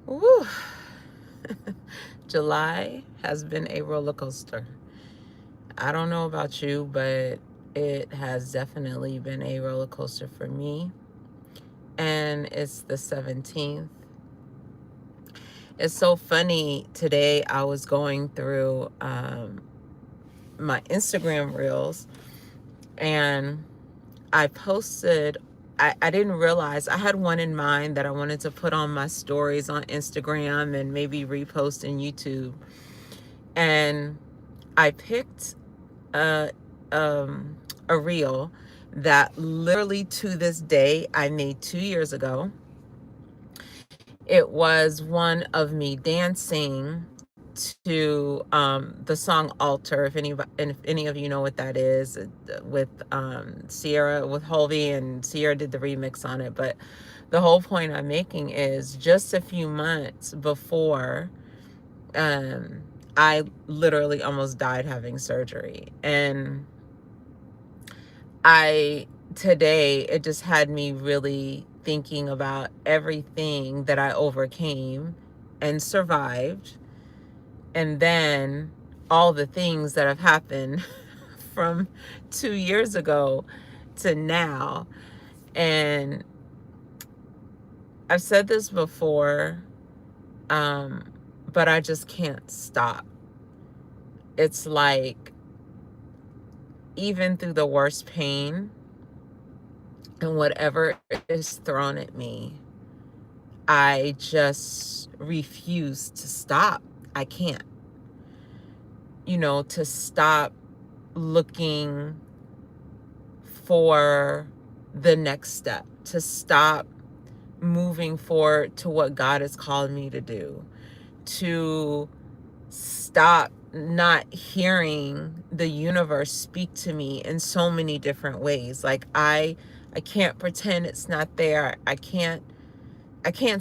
Woo. July has been a roller coaster. I don't know about you, but it has definitely been a roller coaster for me. And it's the 17th. It's so funny. Today I was going through my Instagram reels, and I posted, I didn't realize I had one in mind that I wanted to put on my stories on Instagram and maybe repost in YouTube. And I picked a, a reel that literally to this day I made 2 years ago. It was one of me dancing to the song Altar. If any of you know what that is, with Sierra, with Holvey, and Sierra did the remix on it. But the whole point I'm making is just a few months before, um, I literally almost died having surgery. And today, it just had me really thinking about everything that I overcame and survived, and then all the things that have happened from 2 years ago to now. And I've said this before, um, but I just can't stop. It's like, even through the worst pain and whatever is thrown at me, I just refuse to stop. I can't, to stop looking for the next step, to stop moving forward to what God has called me to do, to stop not hearing the universe speak to me in so many different ways. Like I can't pretend it's not there. I can't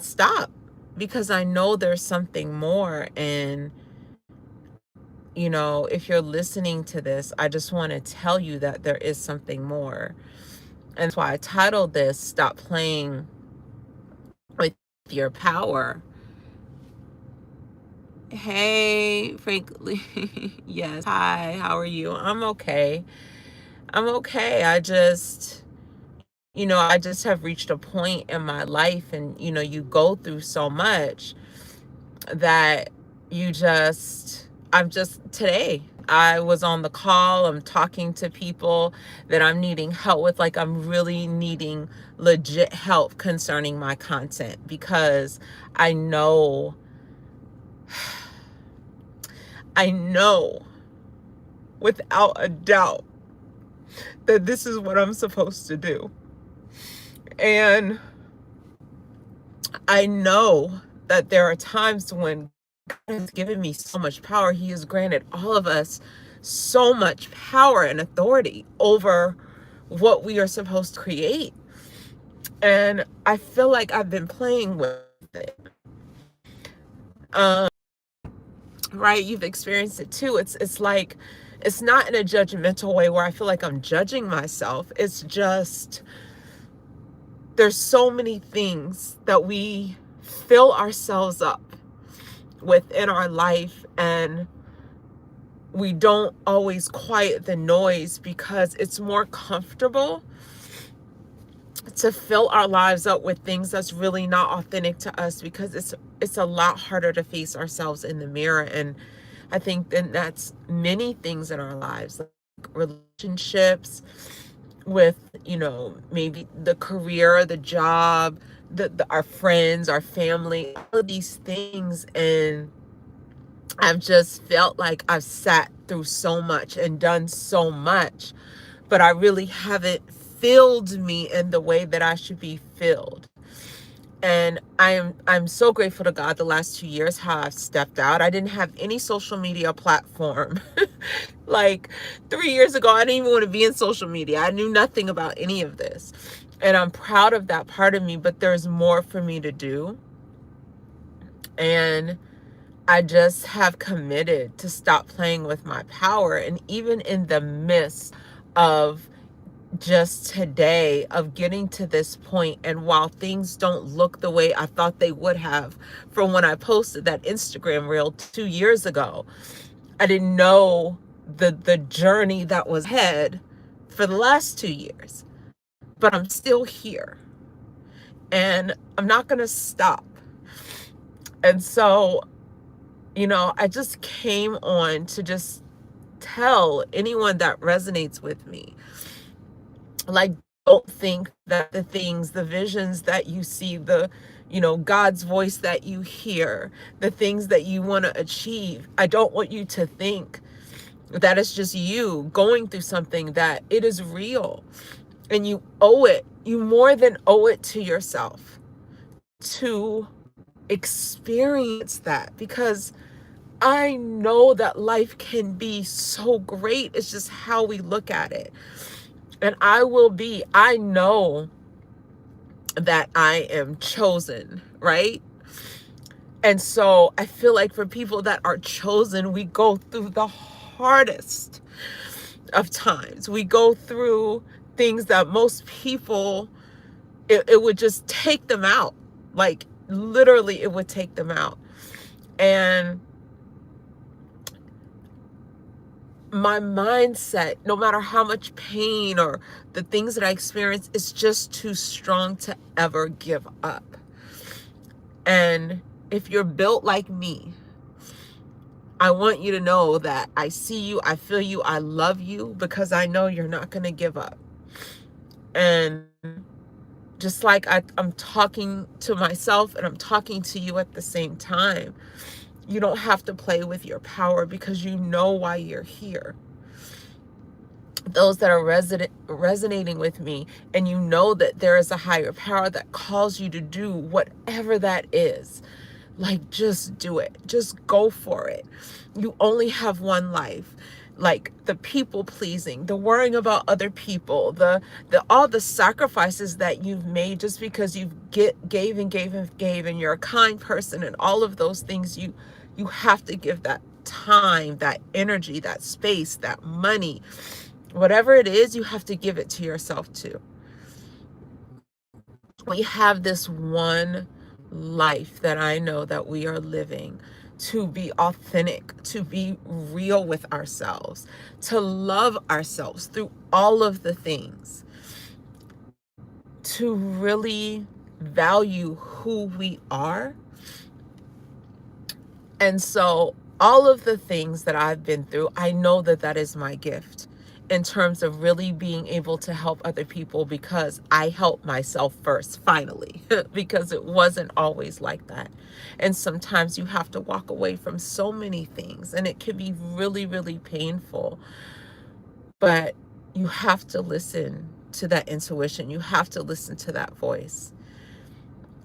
stop, because I know there's something more. And if you're listening to this, I just want to tell you that there is something more. And that's why I titled this Stop Playing with Your Power. Hey, frankly, yes. Hi, how are you? I'm okay. I'm okay. I just have reached a point in my life, and, you go through so much that today, I was on the call, I'm talking to people that I'm needing help with. Like, I'm really needing legit help concerning my content, because I know, I know without a doubt that this is what I'm supposed to do. And I know that there are times when God has given me so much power. He has granted all of us so much power and authority over what we are supposed to create. And I feel like I've been playing with it. Um, right? You've experienced it too. It's like, it's not in a judgmental way where I feel like I'm judging myself. It's just, there's so many things that we fill ourselves up within our life, and we don't always quiet the noise, because it's more comfortable to fill our lives up with things that's really not authentic to us, because it's a lot harder to face ourselves in the mirror. And I think then that's many things in our lives, like relationships, with maybe the career, the job, our friends, our family, all of these things. And I've just felt like I've sat through so much and done so much, but I really haven't filled me in the way that I should be filled. And I'm so grateful to God the last 2 years how I've stepped out. I didn't have any social media platform. Like 3 years ago, I didn't even want to be in social media. I knew nothing about any of this. And I'm proud of that part of me, but there's more for me to do. And I just have committed to stop playing with my power. And even in the midst of just today of getting to this point, and while things don't look the way I thought they would have from when I posted that Instagram reel 2 years ago, I didn't know the journey that was ahead for the last 2 years. But I'm still here, and I'm not going to stop. And so, I just came on to just tell anyone that resonates with me, like, don't think that the visions that you see, God's voice that you hear, the things that you want to achieve, I don't want you to think that it's just you going through something, that it is real. And you more than owe it to yourself to experience that, because I know that life can be so great. It's just how we look at it. And I know that I am chosen, right? And so I feel like for people that are chosen, we go through the hardest of times. We go through things that most people, it would just take them out. Like, literally, it would take them out. And my mindset, no matter how much pain or the things that I experience, is just too strong to ever give up. And if you're built like me, I want you to know that I see you, I feel you, I love you, because I know you're not going to give up. And just like I'm talking to myself and I'm talking to you at the same time, you don't have to play with your power, because you know why you're here. Those that are resonating with me, and you know that there is a higher power that calls you to do whatever that is, like, just do it. Just go for it. You only have one life. Like, the people pleasing, the worrying about other people, the all the sacrifices that you've made just because you gave and gave and gave, and you're a kind person, and all of those things, you have to give that time, that energy, that space, that money, whatever it is, you have to give it to yourself too. We have this one life that I know that we are living, to be authentic, to be real with ourselves, to love ourselves through all of the things, to really value who we are. And so all of the things that I've been through, I know that that is my gift, in terms of really being able to help other people, because I helped myself first, finally, because it wasn't always like that. And sometimes you have to walk away from so many things, and it can be really, really painful. But you have to listen to that intuition. You have to listen to that voice,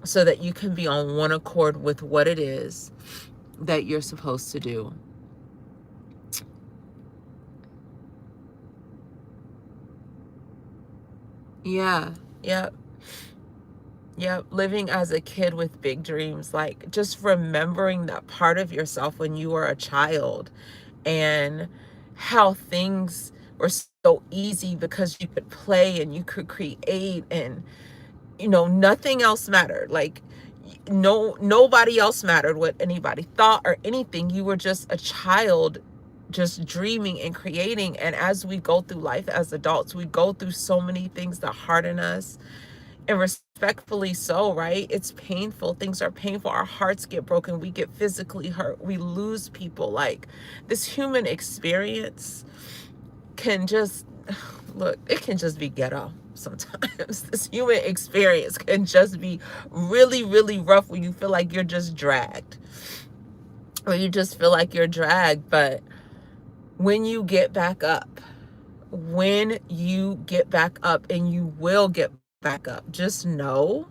so that you can be on one accord with what it is that you're supposed to do. Yeah. Yep. Yep. Living as a kid with big dreams, like, just remembering that part of yourself when you were a child, and how things were so easy because you could play and you could create, and nothing else mattered. Like, nobody else mattered what anybody thought or anything. You were just a child, just dreaming and creating. And as we go through life as adults, we go through so many things that harden us, and respectfully so, right? It's painful. Things are painful. Our hearts get broken. We get physically hurt. We lose people. Like, this human experience can just, look, it can just be ghetto sometimes. This human experience can just be really, really rough, when you feel like you're just dragged, or you just feel like you're dragged. But when you get back up, when you get back up, and you will get back up, just know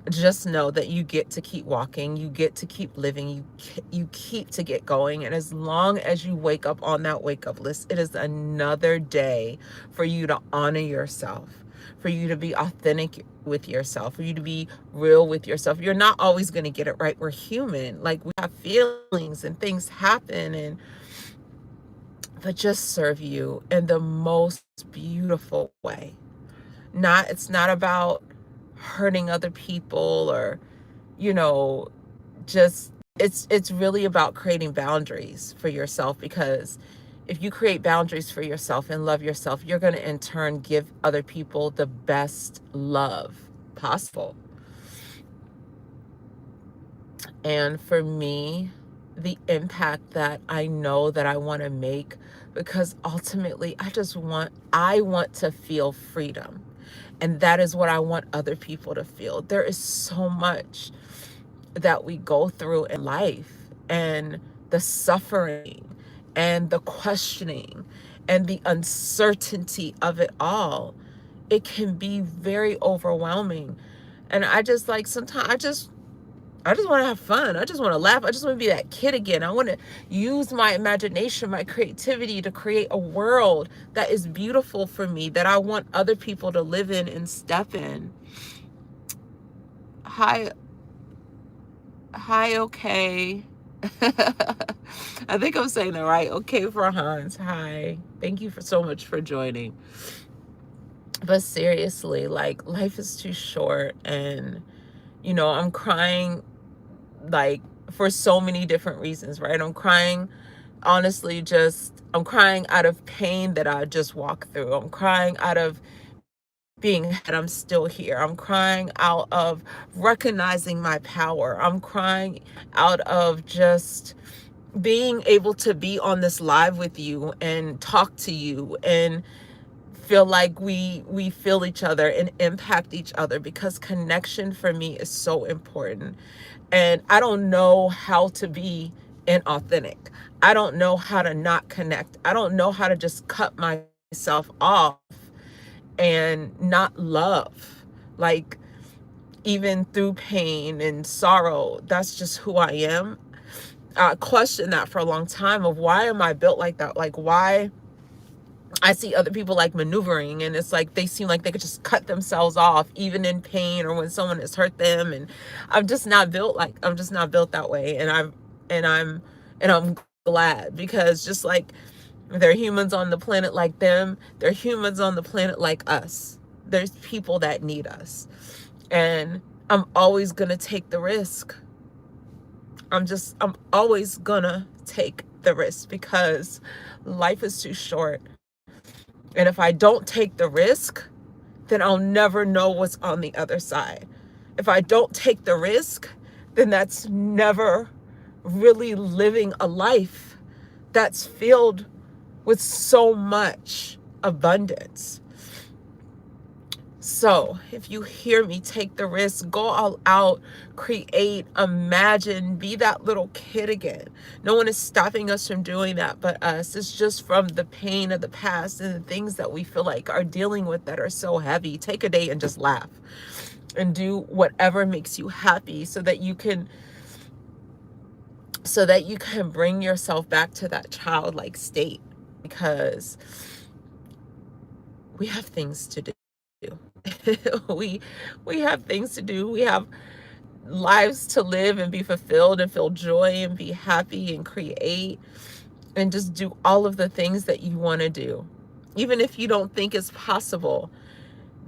that you get to keep walking, you get to keep living, you keep to get going. And as long as you wake up on that wake up list, it is another day for you to honor yourself, for you to be authentic with yourself, for you to be real with yourself. You're not always going to get it right. We're human. Like, we have feelings, and things happen, and but just serve you in the most beautiful way. It's not about hurting other people, or, you know, just it's really about creating boundaries for yourself, because if you create boundaries for yourself and love yourself, you're going to in turn give other people the best love possible. And for me, the impact that I know that I want to make, because ultimately I want to feel freedom. And that is what I want other people to feel. There is so much that we go through in life, and the suffering and the questioning and the uncertainty of it all. It can be very overwhelming. And I just like sometimes I just want to have fun. I just want to laugh. I just want to be that kid again. I want to use my imagination, my creativity to create a world that is beautiful for me, that I want other people to live in and step in. Hi, okay. I think I'm saying it right. Okay, for Hans. Hi. Thank you for so much for joining. But seriously, like, life is too short, and I'm crying, like, for so many different reasons, right? I'm crying, honestly, I'm crying out of pain that I just walked through. I'm crying out of being that I'm still here. I'm crying out of recognizing my power. I'm crying out of just being able to be on this live with you and talk to you and feel like we feel each other and impact each other, because connection for me is so important. And I don't know how to be inauthentic. I don't know how to not connect. I don't know how to just cut myself off and not love. Like, even through pain and sorrow, that's just who I am. I questioned that for a long time, of why am I built like that? Like, why I see other people like maneuvering, and it's like they seem like they could just cut themselves off even in pain or when someone has hurt them. And I'm just not built that way. And I'm glad, because just like there are humans on the planet like them, there are humans on the planet like us. There's people that need us. And I'm always gonna take the risk. I'm always gonna take the risk, because life is too short. And if I don't take the risk, then I'll never know what's on the other side. If I don't take the risk, then that's never really living a life that's filled with so much abundance. So if you hear me, take the risk, go all out, create, imagine, be that little kid again. No one is stopping us from doing that but us. It's just from the pain of the past and the things that we feel like are dealing with that are so heavy. Take a day and just laugh and do whatever makes you happy, so that you can bring yourself back to that childlike state, because we have things to do. we have things to do. We have lives to live and be fulfilled and feel joy and be happy and create and just do all of the things that you want to do. Even if you don't think it's possible,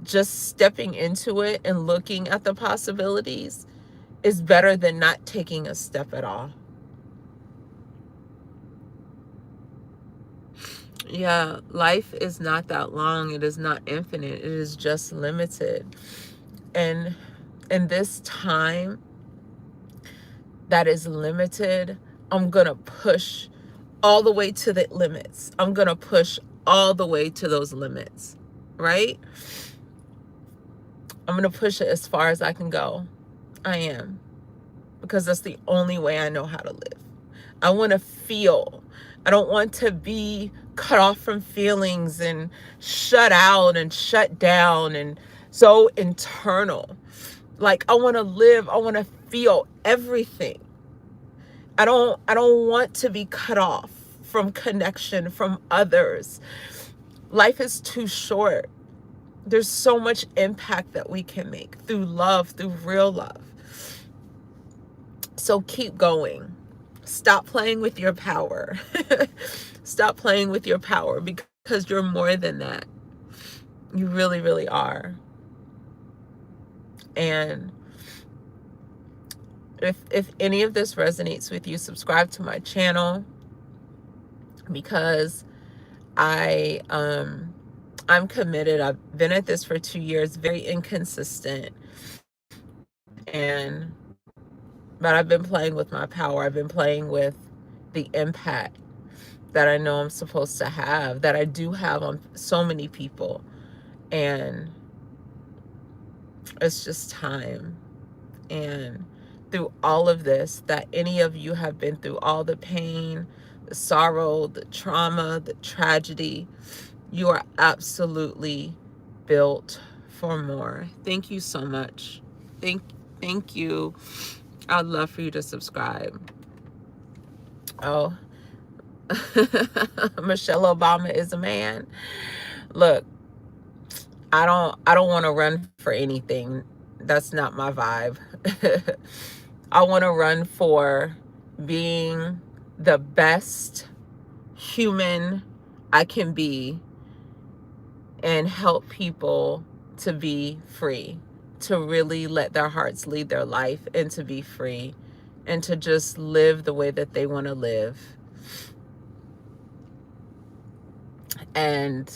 just stepping into it and looking at the possibilities is better than not taking a step at all. Yeah, life is not that long. It is not infinite. It is just limited. And in this time that is limited, I'm going to push all the way to the limits. I'm going to push all the way to those limits, right? I'm going to push it as far as I can go. I am. Because that's the only way I know how to live. I want to feel. I don't want to be cut off from feelings and shut out and shut down and so internal. Like, I want to live. I want to feel everything. I don't want to be cut off from connection from others. Life is too short. There's so much impact that we can make through love, through real love. So keep going. Stop playing with your power. Stop playing with your power, because you're more than that. You really, really are. And if any of this resonates with you, subscribe to my channel, because I'm committed. I've been at this for 2 years, very inconsistent, and but I've been playing with my power. I've been playing with the impact that I know I'm supposed to have, that I do have on so many people. And it's just time. And through all of this, that any of you have been through all the pain, the sorrow, the trauma, the tragedy, you are absolutely built for more. Thank you so much. Thank you. I'd love for you to subscribe. Oh, Michelle Obama is a man. Look, I don't want to run for anything. That's not my vibe. I want to run for being the best human I can be and help people to be free, to really let their hearts lead their life and to be free and to just live the way that they want to live. And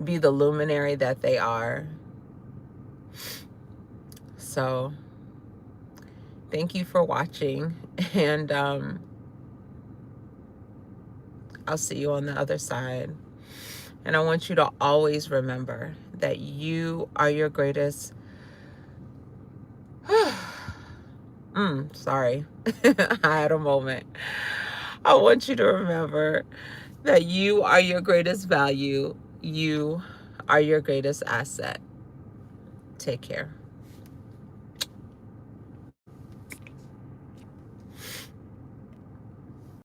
be the luminary that they are. So thank you for watching, and I'll see you on the other side. And I want you to always remember that you are your greatest sorry. I had a moment. I want you to remember that you are your greatest value. You are your greatest asset. Take care.